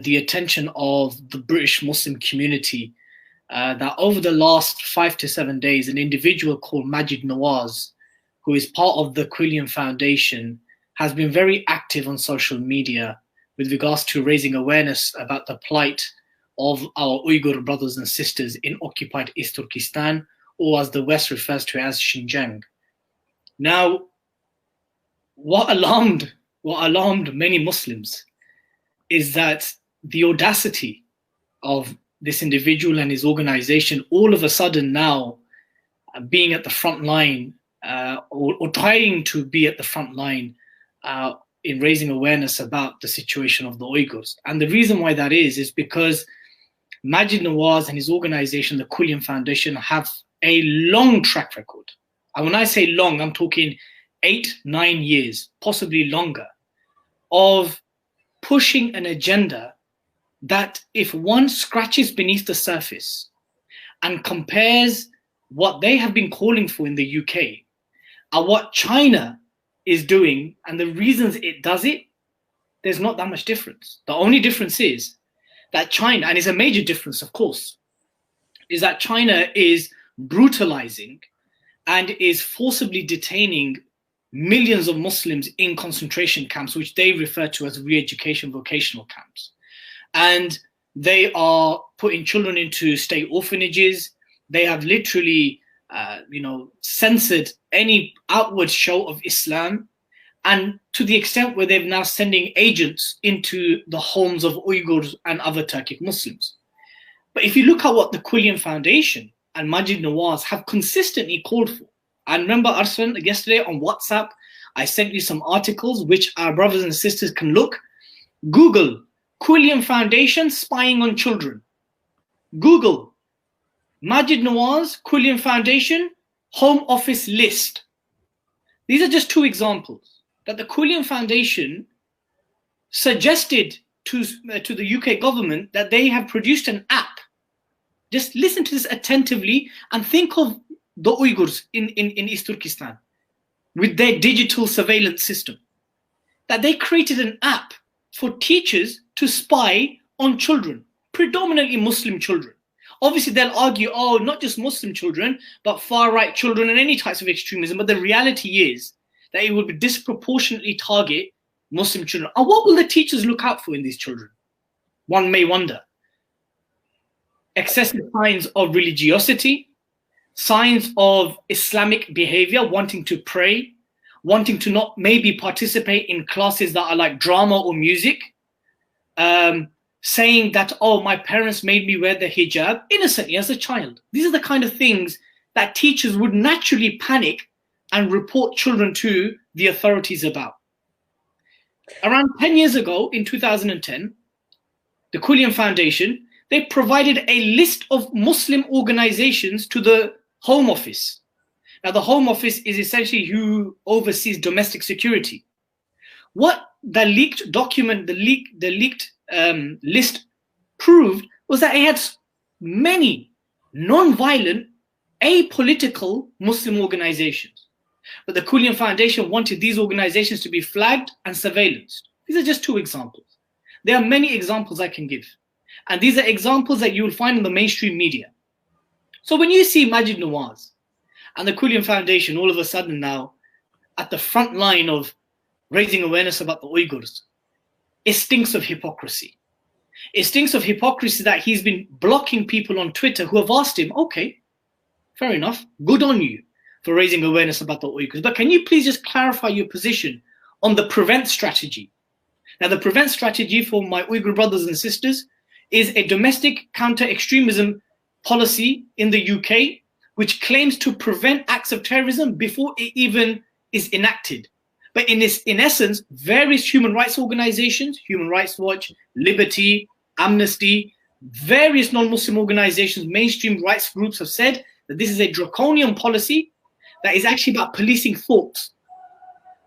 the attention of the British Muslim community that over the last 5 to 7 days, an individual called Maajid Nawaz, who is part of the Quilliam Foundation, has been very active on social media with regards to raising awareness about the plight of our Uyghur brothers and sisters in occupied East Turkistan, or as the West refers to it as Xinjiang. Now, what alarmed many Muslims is that the audacity of this individual and his organization all of a sudden now being at the front line or trying to be at the front line in raising awareness about the situation of the Uyghurs. And the reason why that is because Maajid Nawaz and his organization, the Quilliam Foundation, have a long track record. And when I say long, I'm talking 8-9 years, possibly longer, of pushing an agenda that if one scratches beneath the surface and compares what they have been calling for in the UK and what China is doing and the reasons it does it, there's not that much difference. The only difference is that China, and it's a major difference, of course, is that China is brutalizing and is forcibly detaining millions of Muslims in concentration camps, which they refer to as re-education vocational camps. And they are putting children into state orphanages. They have literally, censored any outward show of Islam, and to the extent where they're now sending agents into the homes of Uyghurs and other Turkic Muslims. But if you look at what the Quilliam Foundation and Maajid Nawaz have consistently called for, and remember, Arslan, yesterday on WhatsApp, I sent you some articles which our brothers and sisters can look. Google Quilliam Foundation spying on children. Google Maajid Nawaz, Quilliam Foundation, Home Office list. These are just two examples that the Quilliam Foundation suggested to the UK government that they have produced an app. Just listen to this attentively and think of the Uyghurs in East Turkestan with their digital surveillance system. That they created an app for teachers to spy on children, predominantly Muslim children. Obviously, they'll argue, oh, not just Muslim children, but far-right children and any types of extremism. But the reality is that it would disproportionately target Muslim children. And what will the teachers look out for in these children? One may wonder. Excessive signs of religiosity, signs of Islamic behavior, wanting to pray, wanting to not maybe participate in classes that are like drama or music, saying that, oh, my parents made me wear the hijab innocently as a child. These are the kind of things that teachers would naturally panic and report children to the authorities about. Around 10 years ago, in 2010, the Quilliam Foundation, they provided a list of Muslim organizations to the Home Office. Now, the Home Office is essentially who oversees domestic security. What the leaked document, the leaked list proved was that it had many non-violent, apolitical Muslim organizations. But the Quilliam Foundation wanted these organizations to be flagged and surveillanced. These are just two examples. There are many examples I can give. And these are examples that you will find in the mainstream media. So when you see Maajid Nawaz and the Quilliam Foundation all of a sudden now at the front line of raising awareness about the Uyghurs, it stinks of hypocrisy. It stinks of hypocrisy that he's been blocking people on Twitter who have asked him, okay, fair enough, good on you for raising awareness about the Uyghurs, but can you please just clarify your position on the prevent strategy? Now, the prevent strategy for my Uyghur brothers and sisters is a domestic counter-extremism policy in the UK, which claims to prevent acts of terrorism before it even is enacted. But in essence, various human rights organizations, Human Rights Watch, Liberty, Amnesty, various non-Muslim organizations, mainstream rights groups have said that this is a draconian policy that is actually about policing thoughts.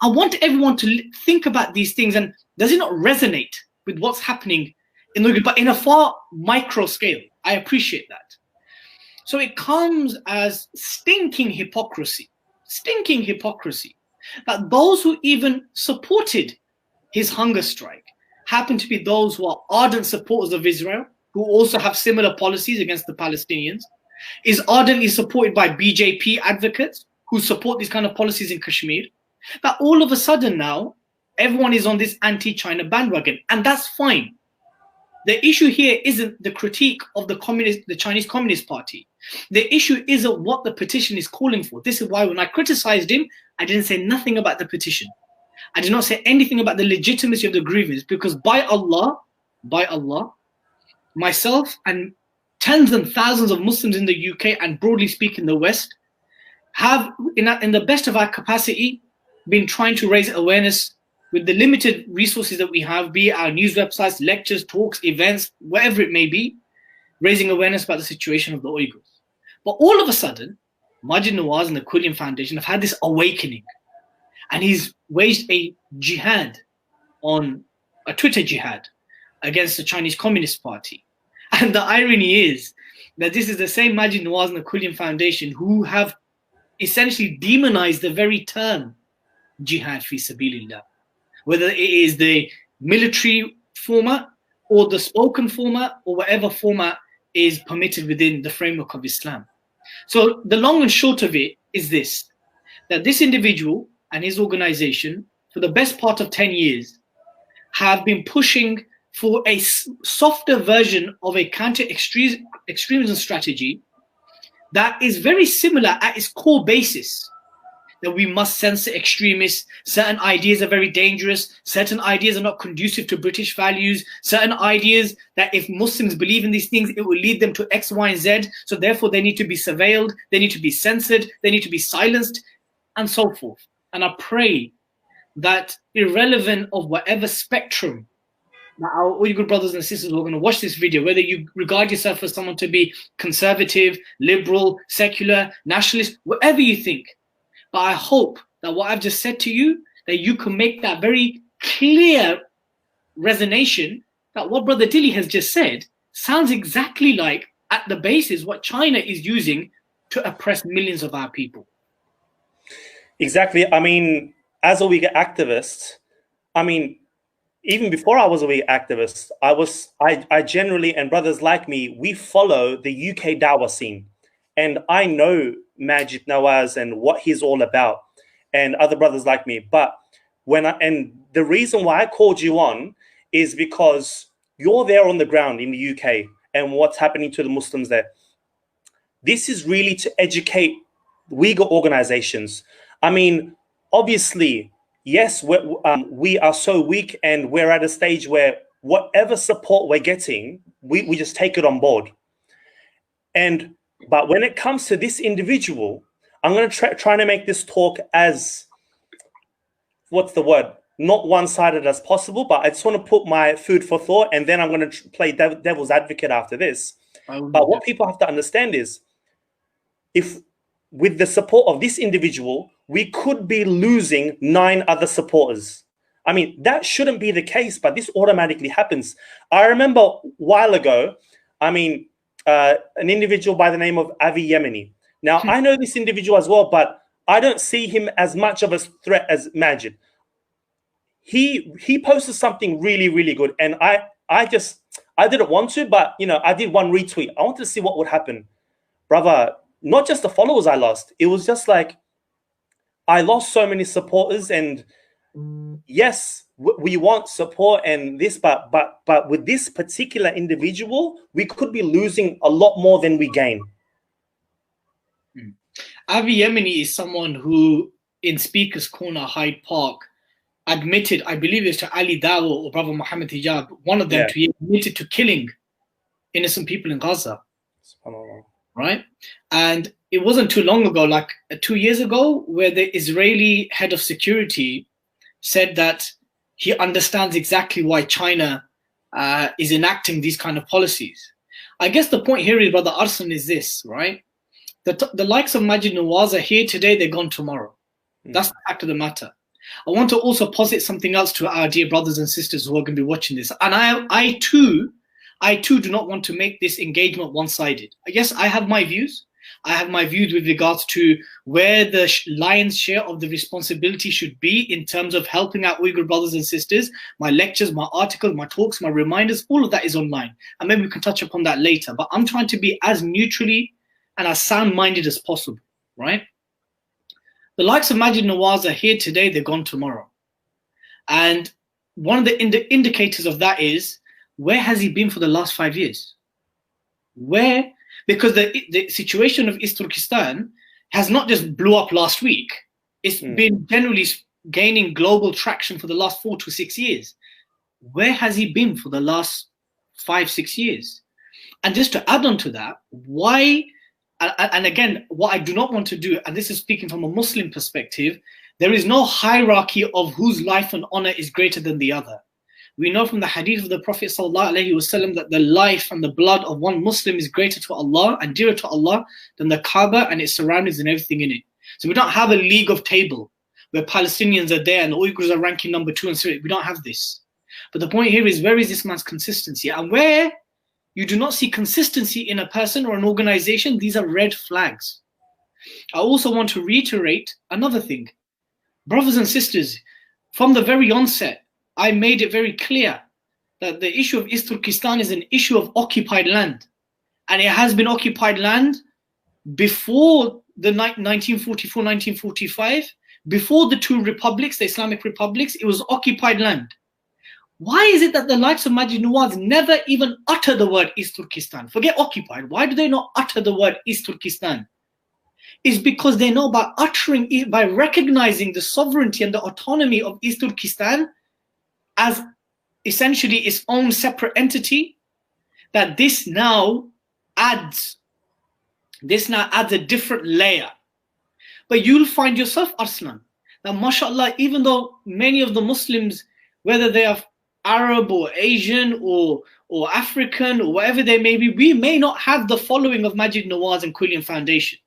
I want everyone to think about these things, and does it not resonate with what's happening in the, but in a far micro scale? I appreciate that. So it comes as stinking hypocrisy that those who even supported his hunger strike happen to be those who are ardent supporters of Israel, who also have similar policies against the Palestinians, is ardently supported by BJP advocates who support these kind of policies in Kashmir, that all of a sudden now, everyone is on this anti-China bandwagon, and that's fine. The issue here isn't the critique of the Chinese Communist Party. The issue isn't what the petition is calling for. This is why when I criticized him, I didn't say nothing about the petition. I did not say anything about the legitimacy of the grievance, because by Allah, myself and tens and thousands of Muslims in the UK and broadly speaking the West have, in the best of our capacity, been trying to raise awareness with the limited resources that we have, be it our news websites, lectures, talks, events, whatever it may be, raising awareness about the situation of the Uyghurs. But all of a sudden, Maajid Nawaz and the Quilliam Foundation have had this awakening, and he's waged a jihad, on a Twitter jihad, against the Chinese Communist Party. And the irony is that this is the same Maajid Nawaz and the Quilliam Foundation who have essentially demonized the very term jihad fi sabilillah, whether it is the military format or the spoken format or whatever format is permitted within the framework of Islam. So the long and short of it is this, that this individual and his organization for the best part of 10 years have been pushing for a softer version of a counter-extremism strategy that is very similar at its core basis, that we must censor extremists, certain ideas are very dangerous, certain ideas are not conducive to British values, certain ideas that if Muslims believe in these things, it will lead them to X, Y, and Z, so therefore they need to be surveilled, they need to be censored, they need to be silenced, and so forth. And I pray that irrelevant of whatever spectrum that our Uyghur brothers and sisters who are going to watch this video, whether you regard yourself as someone to be conservative, liberal, secular, nationalist, whatever you think, but I hope that what I've just said to you, that you can make that very clear resonation that what Brother Dilly has just said sounds exactly like, at the basis, what China is using to oppress millions of our people. Exactly. I mean, as a Uyghur activist, I mean, even before I was a Uyghur activist, I generally, and brothers like me, we follow the UK Dawah scene. And I know Maajid Nawaz and what he's all about, and other brothers like me. But and the reason why I called you on is because you're there on the ground in the UK and what's happening to the Muslims there. This is really to educate Uyghur organizations. I mean, obviously, yes, we are so weak, and we're at a stage where whatever support we're getting, we just take it on board. But when it comes to this individual, I'm going to try to make this talk as, what's the word, not one-sided as possible, but I just want to put my food for thought, and then I'm going to play devil's advocate after this. But what people have to understand is, if with the support of this individual, we could be losing 9 other supporters. I mean, that shouldn't be the case, but this automatically happens. I remember a while ago, I mean, an individual by the name of Avi Yemeni. Now, I know this individual as well, but I don't see him as much of a threat as Maajid. He posted something really, really good, and I didn't want to, but I did one retweet. I wanted to see what would happen. Brother, not just the followers I lost, it was just like I lost so many supporters, and yes, we want support and this, but with this particular individual, we could be losing a lot more than we gain. Avi Yemeni is someone who, in Speaker's Corner, Hyde Park, admitted, I believe it's to Ali Dawo or Brother Muhammad Hijab, one of them, he admitted to killing innocent people in Gaza. Right? And it wasn't too long ago, like 2 years ago, where the Israeli head of security said that he understands exactly why China is enacting these kind of policies. I guess the point here is, Brother Arsan, is this, right? The likes of Maajid Nawaz are here today, they're gone tomorrow. That's the fact of the matter. I want to also posit something else to our dear brothers and sisters who are going to be watching this. And I too do not want to make this engagement one-sided. Yes, I have my views. I have my views with regards to where the lion's share of the responsibility should be in terms of helping out Uyghur brothers and sisters. My lectures, my articles, my talks, my reminders, all of that is online. And maybe we can touch upon that later. But I'm trying to be as neutrally and as sound-minded as possible, right? The likes of Maajid Nawaz are here today, they're gone tomorrow. And one of the indicators of that is, where has he been for the last 5 years? Where? Because the situation of East Turkistan has not just blew up last week. It's been generally gaining global traction for the last 4 to 6 years. Where has he been for the last 5, 6 years? And just to add on to that, why, and again, what I do not want to do, and this is speaking from a Muslim perspective, there is no hierarchy of whose life and honor is greater than the other. We know from the hadith of the Prophet ﷺ that the life and the blood of one Muslim is greater to Allah and dearer to Allah than the Kaaba and its surroundings and everything in it. So we don't have a league of table where Palestinians are there and the Uyghurs are ranking number 2 and 3. We don't have this. But the point here is, where is this man's consistency? And where you do not see consistency in a person or an organization, these are red flags. I also want to reiterate another thing. Brothers and sisters, from the very onset, I made it very clear that the issue of East Turkestan is an issue of occupied land. And it has been occupied land before the 1944, 1945, before the two republics, the Islamic republics, it was occupied land. Why is it that the likes of Maajid Nawaz never even utter the word East Turkestan? Forget occupied. Why do they not utter the word East Turkestan? It's because they know by uttering, by recognizing the sovereignty and the autonomy of East Turkestan as essentially its own separate entity, that this now adds a different layer. But you'll find yourself, Arslan, that mashallah, even though many of the Muslims, whether they are Arab or Asian or African or whatever they may be, we may not have the following of Maajid Nawaz and Quillian Foundation.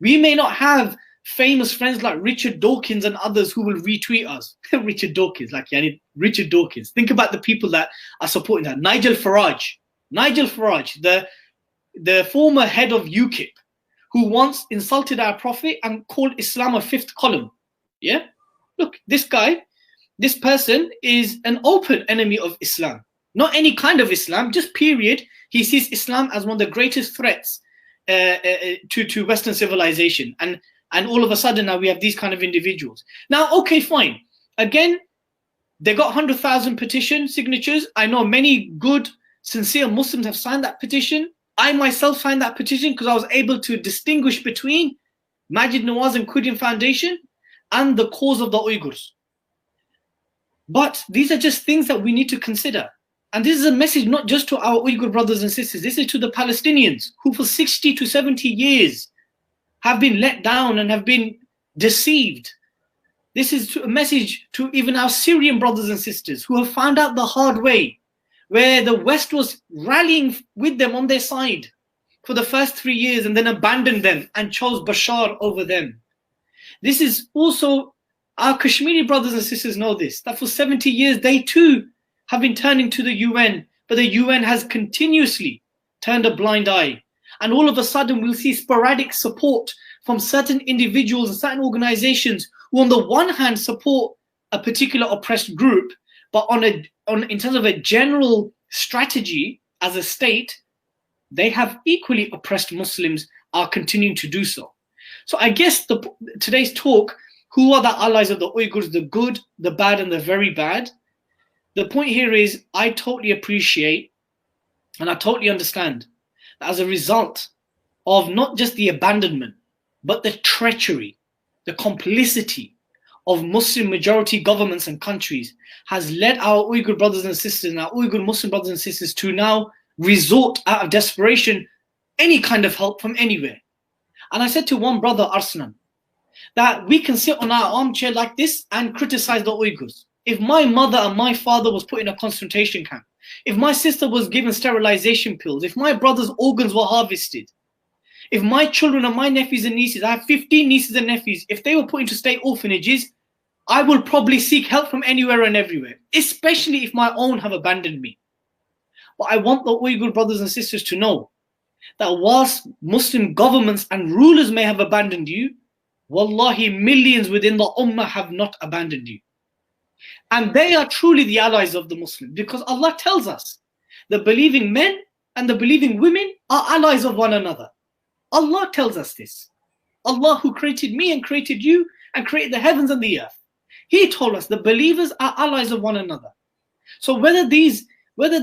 We may not have famous friends like Richard Dawkins and others who will retweet us. Richard Dawkins, Richard Dawkins. Think about the people that are supporting that. Nigel Farage, the former head of UKIP, who once insulted our Prophet and called Islam a fifth column. Yeah? Look, this person is an open enemy of Islam. Not any kind of Islam, just period. He sees Islam as one of the greatest threats to Western civilization. And all of a sudden now we have these kind of individuals. Now, okay, fine. Again, they got 100,000 petition signatures. I know many good, sincere Muslims have signed that petition. I myself signed that petition because I was able to distinguish between Maajid Nawaz and Quillian Foundation and the cause of the Uyghurs. But these are just things that we need to consider. And this is a message not just to our Uyghur brothers and sisters. This is to the Palestinians who for 60 to 70 years have been let down and have been deceived. This is a message to even our Syrian brothers and sisters who have found out the hard way, where the West was rallying with them on their side for the first 3 years and then abandoned them and chose Bashar over them. This is also, our Kashmiri brothers and sisters know this, that for 70 years they too have been turning to the UN, but the UN has continuously turned a blind eye. And all of a sudden we'll see sporadic support from certain individuals and certain organizations who on the one hand support a particular oppressed group, but in terms of a general strategy as a state, they have equally oppressed Muslims are continuing to do so. So I guess today's talk, who are the allies of the Uyghurs, the good, the bad, and the very bad? The point here is, I totally appreciate and I totally understand that as a result of not just the abandonment, but the treachery, the complicity of Muslim majority governments and countries has led our Uyghur brothers and sisters and our Uyghur Muslim brothers and sisters to now resort out of desperation any kind of help from anywhere. And I said to one brother, Arslan, that we can sit on our armchair like this and criticize the Uyghurs. If my mother and my father was put in a concentration camp, if my sister was given sterilization pills, if my brother's organs were harvested, if my children and my nephews and nieces, I have 15 nieces and nephews, if they were put into state orphanages, I will probably seek help from anywhere and everywhere, especially if my own have abandoned me. But I want the Uyghur brothers and sisters to know that whilst Muslim governments and rulers may have abandoned you, wallahi, millions within the ummah have not abandoned you. And they are truly the allies of the Muslims, because Allah tells us the believing men and the believing women are allies of one another. Allah tells us this. Allah, who created me and created you and created the heavens and the earth, He told us the believers are allies of one another. So whether